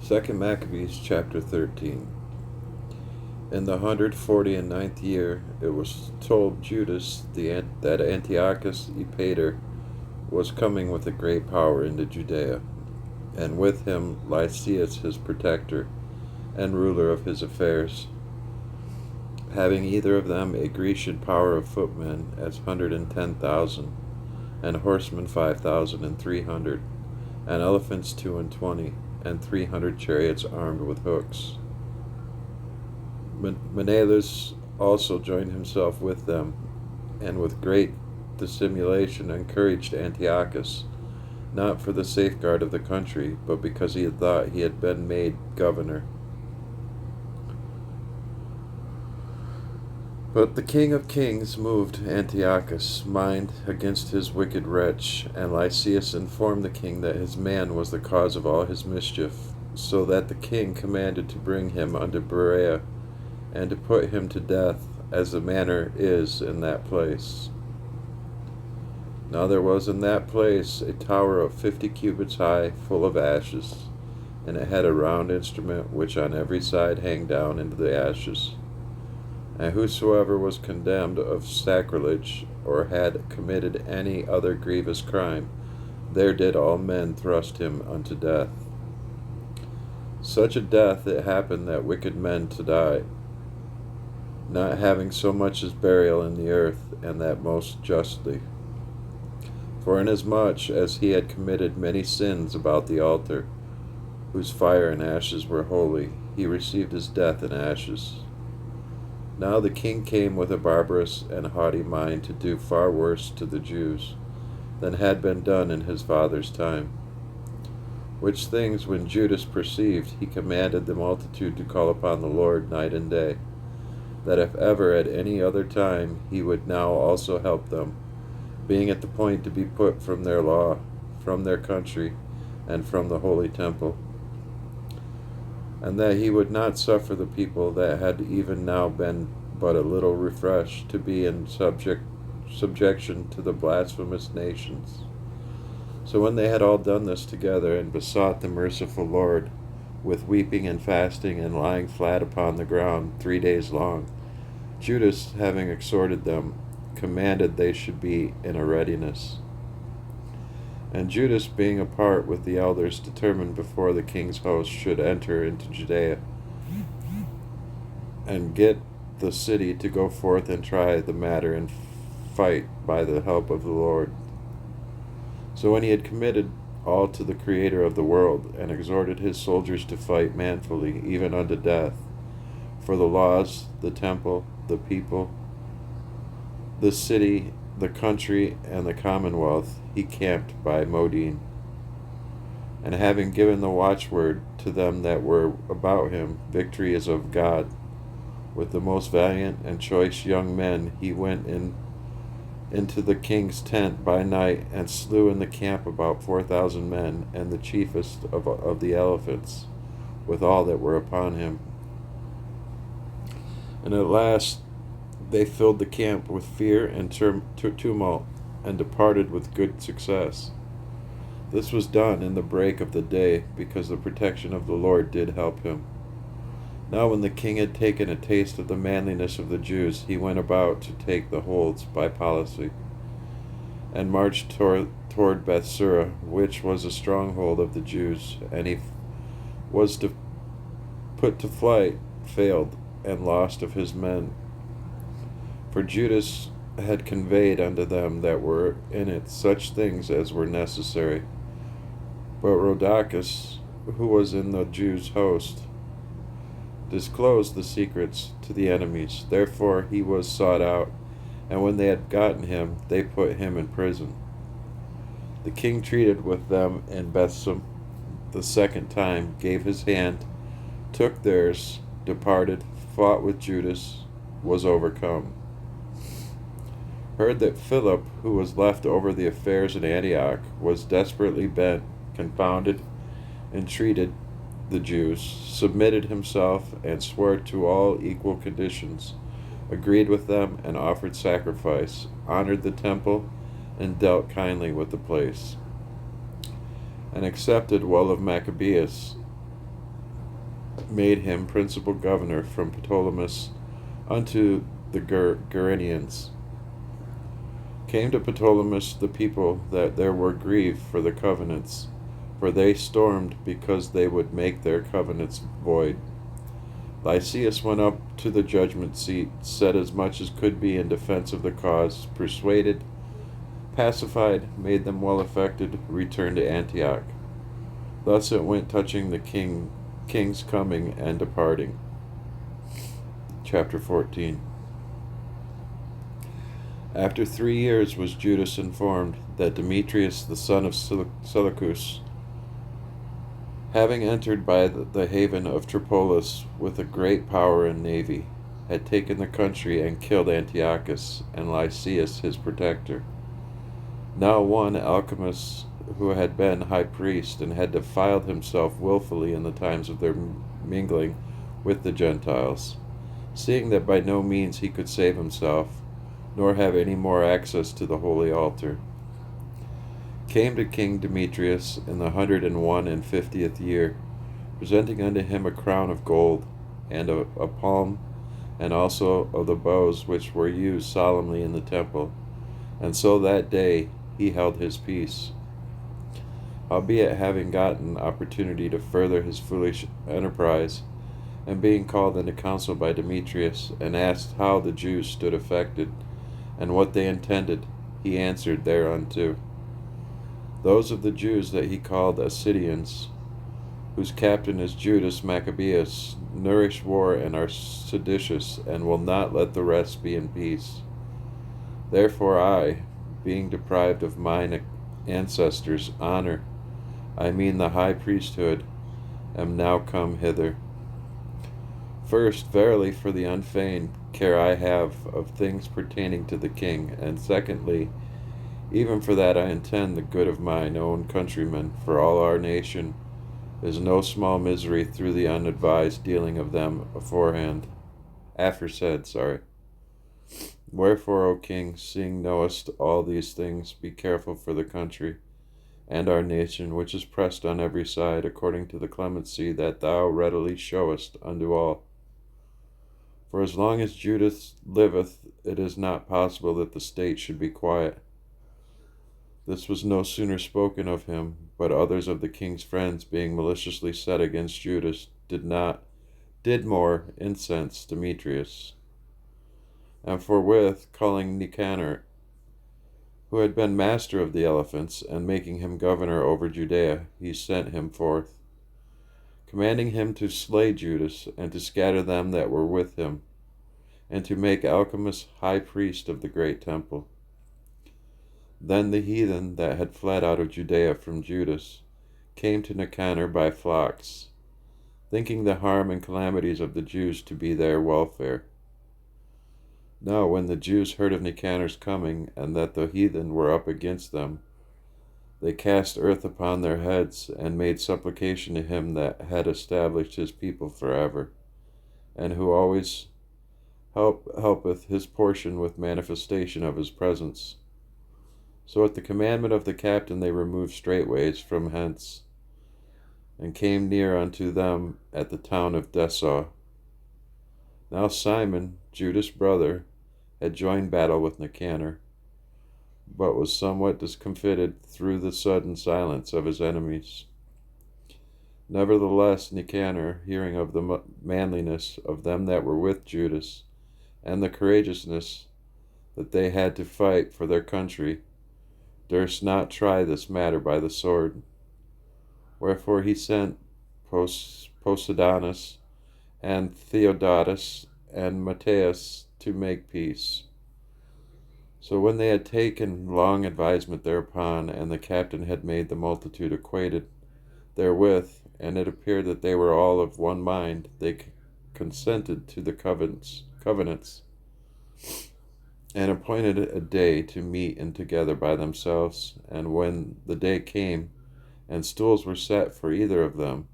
2 Maccabees chapter 13. In the 149th year, it was told Judas that Antiochus Epiter was coming with a great power into Judea, and with him Lysias his protector and ruler of his affairs, having either of them a Grecian power of footmen as 110,000, and horsemen 5,300, and elephants 22, and 300 chariots armed with hooks. Menelaus also joined himself with them, and with great dissimulation encouraged Antiochus, not for the safeguard of the country, but because he had thought he had been made governor. But the king of kings moved Antiochus' mind against his wicked wretch, and Lysias informed the king that his man was the cause of all his mischief, so that the king commanded to bring him unto Berea, and to put him to death, as the manner is in that place. Now there was in that place a tower of 50 cubits high, full of ashes, and it had a round instrument which on every side hang down into the ashes. And whosoever was condemned of sacrilege, or had committed any other grievous crime, there did all men thrust him unto death. Such a death it happened that wicked men to die, not having so much as burial in the earth, and that most justly. For inasmuch as he had committed many sins about the altar, whose fire and ashes were holy, he received his death in ashes. Now the king came with a barbarous and haughty mind to do far worse to the Jews than had been done in his father's time. Which things when Judas perceived, he commanded the multitude to call upon the Lord night and day, that if ever at any other time he would now also help them, being at the point to be put from their law, from their country, and from the holy temple, and that he would not suffer the people that had even now been but a little refreshed to be in subjection to the blasphemous nations. So when they had all done this together, and besought the merciful Lord, with weeping and fasting and lying flat upon the ground 3 days long, Judas, having exhorted them, commanded they should be in a readiness. And Judas, being apart with the elders, determined before the king's host should enter into Judea, and get the city to go forth and try the matter and fight by the help of the Lord. So when he had committed all to the Creator of the world, and exhorted his soldiers to fight manfully, even unto death, for the laws, the temple, the people, the city, the country, and the commonwealth, he camped by Modin. And having given the watchword to them that were about him, victory is of God, with the most valiant and choice young men, he went into the king's tent by night, and slew in the camp about 4,000 men, and the chiefest of the elephants, with all that were upon him. And at last they filled the camp with fear and tumult, and departed with good success. This was done in the break of the day, because the protection of the Lord did help him. Now when the king had taken a taste of the manliness of the Jews, he went about to take the holds by policy, and marched toward Bethsura, which was a stronghold of the Jews, and he was to put to flight, failed, and lost of his men. For Judas had conveyed unto them that were in it such things as were necessary. But Rhodocus, who was in the Jews' host, disclosed the secrets to the enemies. Therefore he was sought out, and when they had gotten him, they put him in prison. The king treated with them in Bethsum the second time, gave his hand, took theirs, departed, fought with Judas, was overcome. Heard that Philip, who was left over the affairs in Antioch, was desperately bent, confounded, entreated the Jews, submitted himself, and swore to all equal conditions, agreed with them, and offered sacrifice, honored the temple, and dealt kindly with the place, and accepted well of Maccabees, made him principal governor from Ptolemais unto the Gerenians. Came to Ptolemais the people that there were grieved for the covenants, for they stormed because they would make their covenants void. Lysias went up to the judgment seat, said as much as could be in defense of the cause, persuaded, pacified, made them well affected, returned to Antioch. Thus it went touching the king's coming and departing. Chapter 14. After 3 years was Judas informed that Demetrius the son of Seleucus, having entered by the haven of Tripolis with a great power and navy, had taken the country and killed Antiochus and Lysias his protector. Now one Alchemist, who had been high priest and had defiled himself wilfully in the times of their mingling with the Gentiles, seeing that by no means he could save himself, nor have any more access to the holy altar, came to King Demetrius in the 150th year, presenting unto him a crown of gold, and a palm, and also of the bows which were used solemnly in the temple. And so that day he held his peace. Howbeit, having gotten opportunity to further his foolish enterprise, and being called into council by Demetrius, and asked how the Jews stood affected, and what they intended, he answered thereunto. Those of the Jews that he called Assyrians, whose captain is Judas Maccabees, nourish war and are seditious, and will not let the rest be in peace. Therefore I, being deprived of mine ancestors' honor, I mean the high priesthood, am now come hither. First, verily, for the unfeigned care I have of things pertaining to the king, and secondly, even for that I intend the good of mine own countrymen, for all our nation is no small misery through the unadvised dealing of them aforesaid. Wherefore, O king, seeing knowest all these things, be careful for the country and our nation, which is pressed on every side, according to the clemency that thou readily showest unto all. For as long as Judas liveth, it is not possible that the state should be quiet. This was no sooner spoken of him, but others of the king's friends, being maliciously set against Judas, did more incense Demetrius. And forthwith, calling Nicanor, who had been master of the elephants, and making him governor over Judea, he sent him forth, commanding him to slay Judas, and to scatter them that were with him, and to make Alchemist high priest of the great temple. Then the heathen that had fled out of Judea from Judas came to Nicanor by flocks, thinking the harm and calamities of the Jews to be their welfare. Now when the Jews heard of Nicanor's coming, and that the heathen were up against them, they cast earth upon their heads, and made supplication to him that had established his people forever, and who always helpeth his portion with manifestation of his presence. So at the commandment of the captain they removed straightways from hence, and came near unto them at the town of Dessau. Now Simon, Judas' brother, had joined battle with Nicanor, but was somewhat discomfited through the sudden silence of his enemies. Nevertheless Nicanor, hearing of the manliness of them that were with Judas, and the courageousness that they had to fight for their country, durst not try this matter by the sword. Wherefore he sent Posidonus and Theodotus and Matthias to make peace. So when they had taken long advisement thereupon, and the captain had made the multitude acquainted therewith, and it appeared that they were all of one mind, they consented to the covenants, and appointed a day to meet in together by themselves. And when the day came, and stools were set for either of them,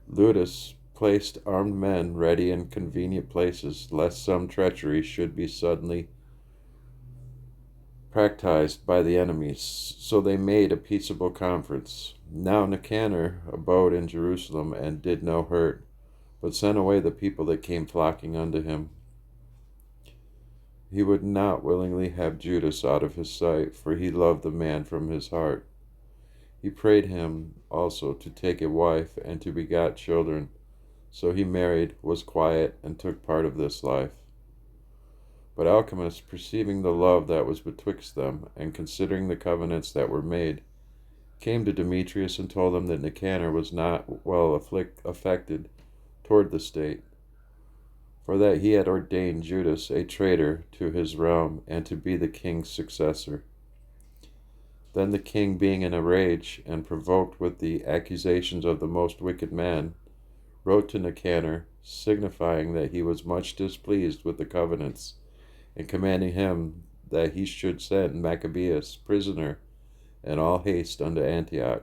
Ludus placed armed men ready in convenient places, lest some treachery should be suddenly practiced by the enemies. So they made a peaceable conference. Now Nicanor abode in Jerusalem and did no hurt, but sent away the people that came flocking unto him. He would not willingly have Judas out of his sight, for he loved the man from his heart. He prayed him also to take a wife and to beget children. So he married, was quiet, and took part of this life. But Alchemist, perceiving the love that was betwixt them, and considering the covenants that were made, came to Demetrius and told him that Nicanor was not well affected toward the state, for that he had ordained Judas a traitor to his realm, and to be the king's successor. Then the king, being in a rage, and provoked with the accusations of the most wicked man, wrote to Nicanor, signifying that he was much displeased with the covenants, and commanding him that he should send Maccabees prisoner in all haste unto Antioch.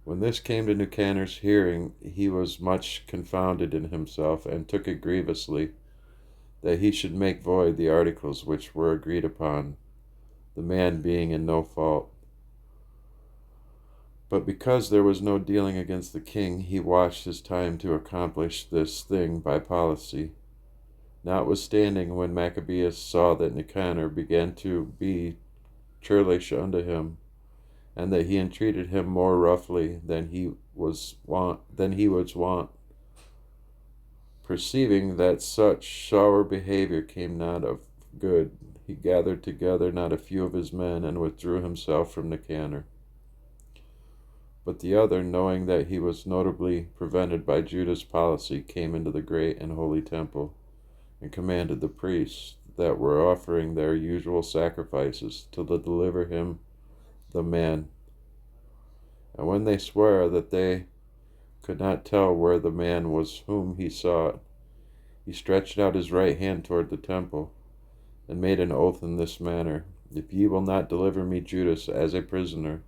When this came to Nicanor's hearing, he was much confounded in himself, and took it grievously, that he should make void the articles which were agreed upon, the man being in no fault. But because there was no dealing against the king, he watched his time to accomplish this thing by policy. Notwithstanding, when Maccabeus saw that Nicanor began to be churlish unto him, and that he entreated him more roughly than he was wont, perceiving that such sour behavior came not of good, he gathered together not a few of his men, and withdrew himself from Nicanor. But the other, knowing that he was notably prevented by Judas' policy, came into the great and holy temple, and commanded the priests that were offering their usual sacrifices to deliver him the man. And when they swore that they could not tell where the man was whom he sought, he stretched out his right hand toward the temple, and made an oath in this manner: If ye will not deliver me Judas as a prisoner,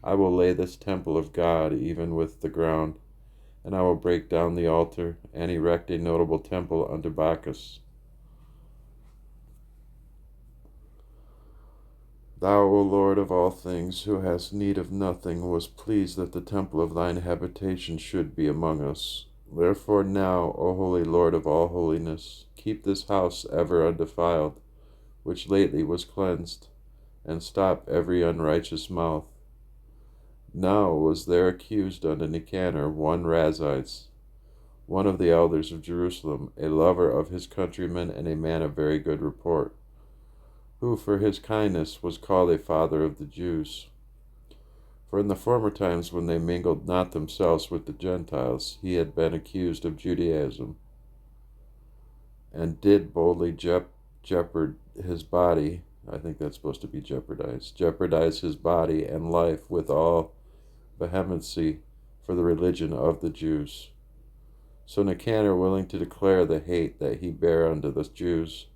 I will lay this temple of God even with the ground, and I will break down the altar, and erect a notable temple unto Bacchus. Thou, O Lord of all things, who hast need of nothing, was pleased that the temple of thine habitation should be among us. Therefore now, O holy Lord of all holiness, keep this house ever undefiled, which lately was cleansed, and stop every unrighteous mouth. Now was there accused unto Nicanor one Razites, one of the elders of Jerusalem, a lover of his countrymen, and a man of very good report, who for his kindness was called a father of the Jews. For in the former times, when they mingled not themselves with the Gentiles, he had been accused of Judaism, and did boldly jeopard his body. I think that's supposed to be jeopardize his body and life with all vehemency for the religion of the Jews. So Nicanor, willing to declare the hate that he bare unto the Jews,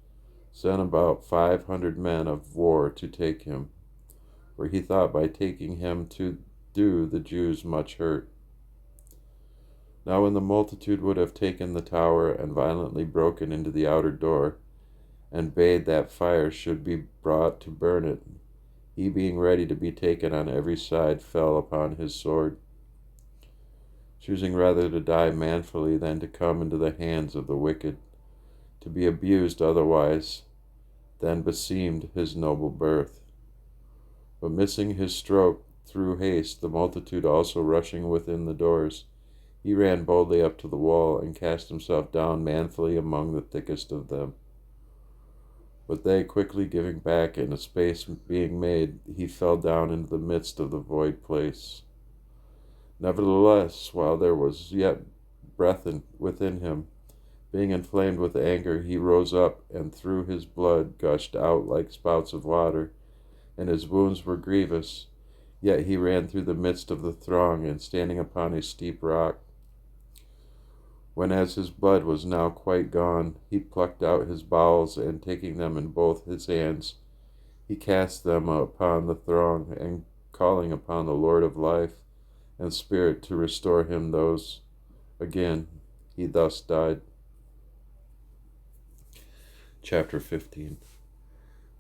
sent about 500 men of war to take him, for he thought by taking him to do the Jews much hurt. Now when the multitude would have taken the tower, and violently broken into the outer door, and bade that fire should be brought to burn it, he, being ready to be taken on every side, fell upon his sword, choosing rather to die manfully than to come into the hands of the wicked, to be abused otherwise than beseemed his noble birth. But missing his stroke through haste, the multitude also rushing within the doors, he ran boldly up to the wall, and cast himself down manfully among the thickest of them. But they, quickly giving back, and a space being made, he fell down into the midst of the void place. Nevertheless, while there was yet breath within him, being inflamed with anger, he rose up, and through his blood gushed out like spouts of water, and his wounds were grievous. Yet he ran through the midst of the throng, and standing upon a steep rock, when as his blood was now quite gone, he plucked out his bowels, and taking them in both his hands, he cast them upon the throng, and calling upon the Lord of life and spirit to restore him those again, he thus died. Chapter 15.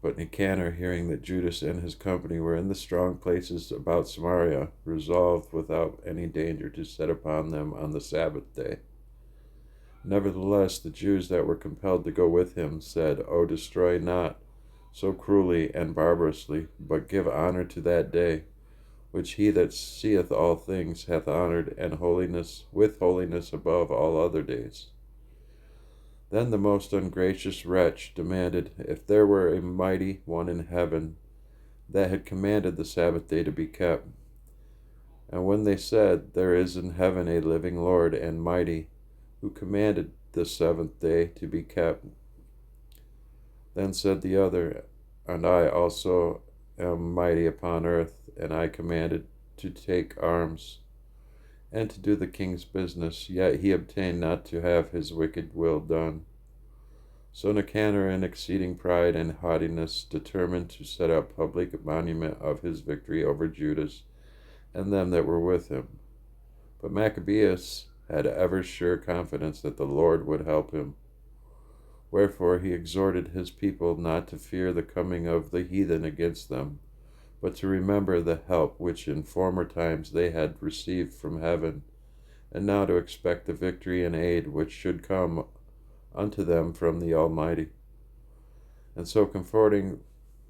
But Nicanor, hearing that Judas and his company were in the strong places about Samaria, resolved without any danger to set upon them on the Sabbath day. Nevertheless, the Jews that were compelled to go with him said, O destroy not so cruelly and barbarously, but give honor to that day, which he that seeth all things hath honored, and holiness with holiness above all other days. Then the most ungracious wretch demanded if there were a mighty one in heaven that had commanded the Sabbath day to be kept. And when they said, There is in heaven a living Lord and mighty, who commanded the seventh day to be kept, then said the other, And I also am mighty upon earth, and I commanded to take arms and to do the king's business, yet he obtained not to have his wicked will done. So Nicanor, in exceeding pride and haughtiness, determined to set up public monument of his victory over Judas and them that were with him. But Maccabees had ever sure confidence that the Lord would help him. Wherefore he exhorted his people not to fear the coming of the heathen against them, but to remember the help which in former times they had received from heaven, and now to expect the victory and aid which should come unto them from the Almighty. And so comforting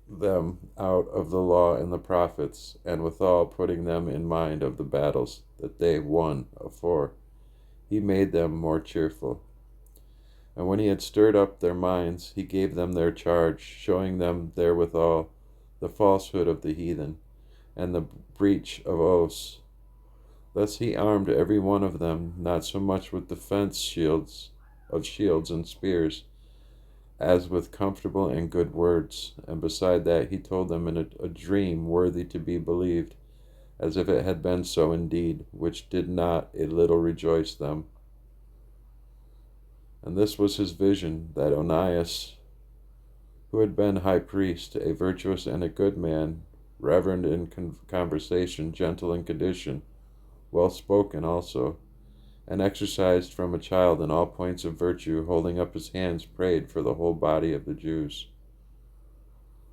them out of the law and the prophets, and withal putting them in mind of the battles that they won afore, he made them more cheerful. And when he had stirred up their minds, he gave them their charge, showing them therewithal the falsehood of the heathen, and the breach of oaths. Thus he armed every one of them, not so much with defense shields and spears, as with comfortable and good words. And beside that he told them in a dream worthy to be believed, as if it had been so indeed, which did not a little rejoice them. And this was his vision, that Onias, who had been high priest, a virtuous and a good man, reverend in conversation, gentle in condition, well spoken also, and exercised from a child in all points of virtue, holding up his hands, prayed for the whole body of the Jews.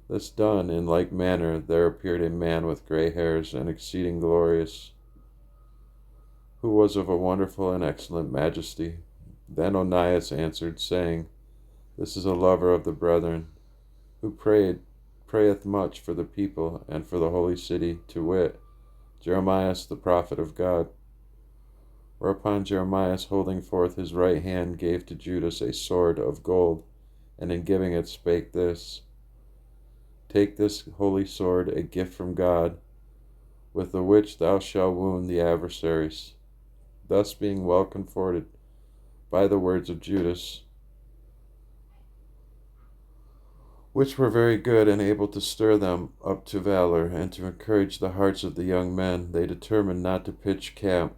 This done, in like manner there appeared a man with grey hairs and exceeding glorious, who was of a wonderful and excellent majesty. Then Onias answered, saying, This is a lover of the brethren, who prayeth much for the people and for the holy city, to wit, Jeremias the prophet of God. Whereupon Jeremias, holding forth his right hand, gave to Judas a sword of gold, and in giving it spake this, Take this holy sword, a gift from God, with the which thou shalt wound the adversaries. Thus being well comforted by the words of Judas, which were very good and able to stir them up to valor, and to encourage the hearts of the young men, they determined not to pitch camp,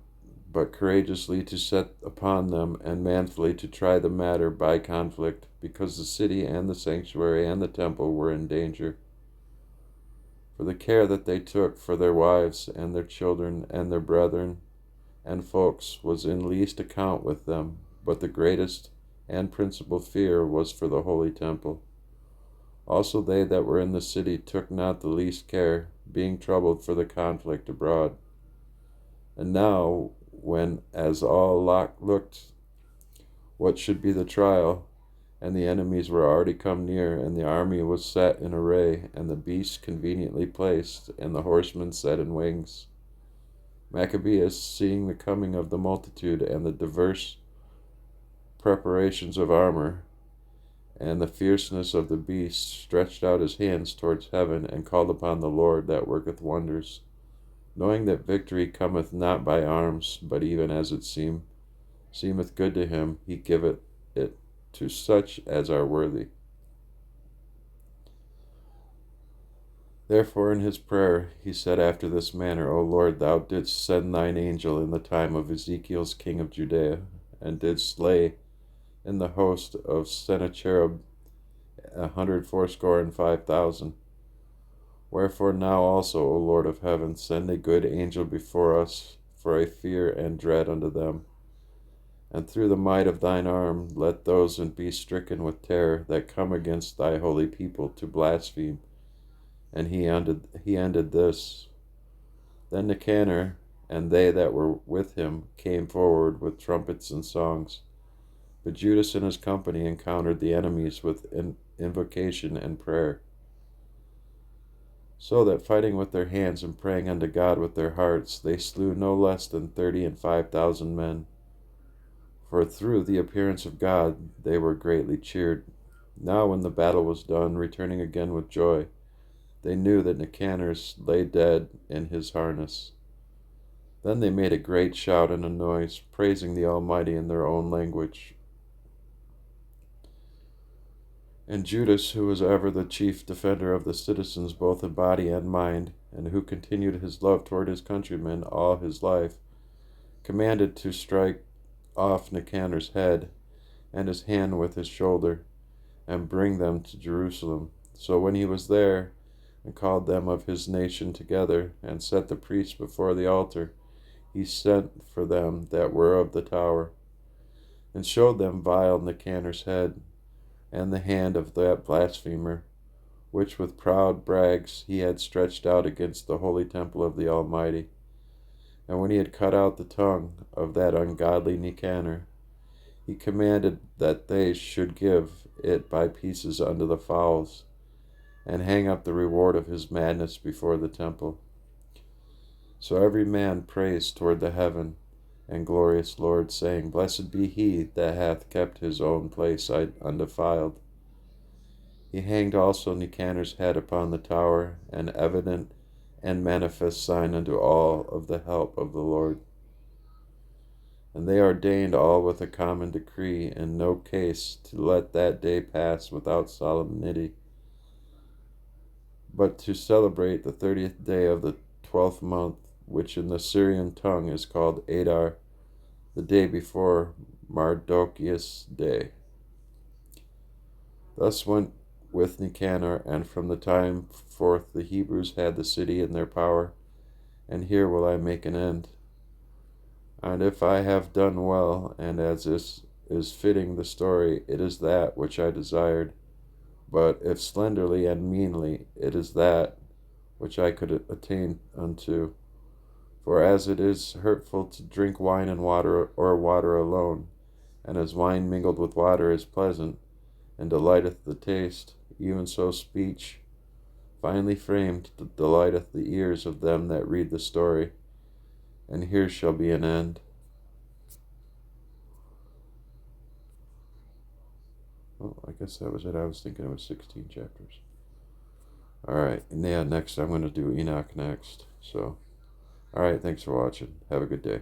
but courageously to set upon them, and manfully to try the matter by conflict, because the city and the sanctuary and the temple were in danger. For the care that they took for their wives and their children and their brethren and folks was in least account with them, but the greatest and principal fear was for the holy temple. Also they that were in the city took not the least care, being troubled for the conflict abroad. And now, when as all looked what should be the trial, and the enemies were already come near, and the army was set in array, and the beasts conveniently placed, and the horsemen set in wings, Maccabees, seeing the coming of the multitude, and the diverse preparations of armor, and the fierceness of the beasts, stretched out his hands towards heaven, and called upon the Lord that worketh wonders, knowing that victory cometh not by arms, but even as it seemeth good to him, he giveth it to such as are worthy. Therefore in his prayer he said after this manner, O Lord, thou didst send thine angel in the time of Ezekiel's king of Judea, and didst slay in the host of Sennacherib 185,000. Wherefore now also, O Lord of heaven, send a good angel before us for a fear and dread unto them, and through the might of thine arm let those be stricken with terror that come against thy holy people to blaspheme. And he ended this. Then Nicanor and they that were with him came forward with trumpets and songs. But Judas and his company encountered the enemies with invocation and prayer. So that fighting with their hands and praying unto God with their hearts, they slew no less than 35,000 men. For through the appearance of God they were greatly cheered. Now when the battle was done, returning again with joy, they knew that Nicanor lay dead in his harness. Then they made a great shout and a noise, praising the Almighty in their own language. And Judas, who was ever the chief defender of the citizens both in body and mind, and who continued his love toward his countrymen all his life, commanded to strike off Nicanor's head and his hand with his shoulder, and bring them to Jerusalem. So when he was there, and called them of his nation together, and set the priests before the altar, he sent for them that were of the tower, and showed them vile Nicanor's head, and the hand of that blasphemer, which with proud brags he had stretched out against the holy temple of the Almighty. And when he had cut out the tongue of that ungodly Nicanor, he commanded that they should give it by pieces unto the fowls, and hang up the reward of his madness before the temple. So every man praised toward the heaven and glorious Lord, saying, Blessed be he that hath kept his own place undefiled. He hanged also Nicanor's head upon the tower, an evident and manifest sign unto all of the help of the Lord. And they ordained all with a common decree in no case to let that day pass without solemnity, but to celebrate the 30th day of the 12th month, which in the Syrian tongue is called Adar, the day before Mardochio's day. Thus went with Nicanor, and from the time forth the Hebrews had the city in their power. And here will I make an end. And if I have done well, and as is fitting the story, it is that which I desired. But if slenderly and meanly, it is that which I could attain unto. For as it is hurtful to drink wine and water, or water alone, and as wine mingled with water is pleasant, and delighteth the taste, even so speech, finely framed, delighteth the ears of them that read the story. And here shall be an end. Oh, I guess that was it. I was thinking it was 16 chapters. Alright, and yeah, next I'm going to do Enoch next. So, alright, thanks for watching. Have a good day.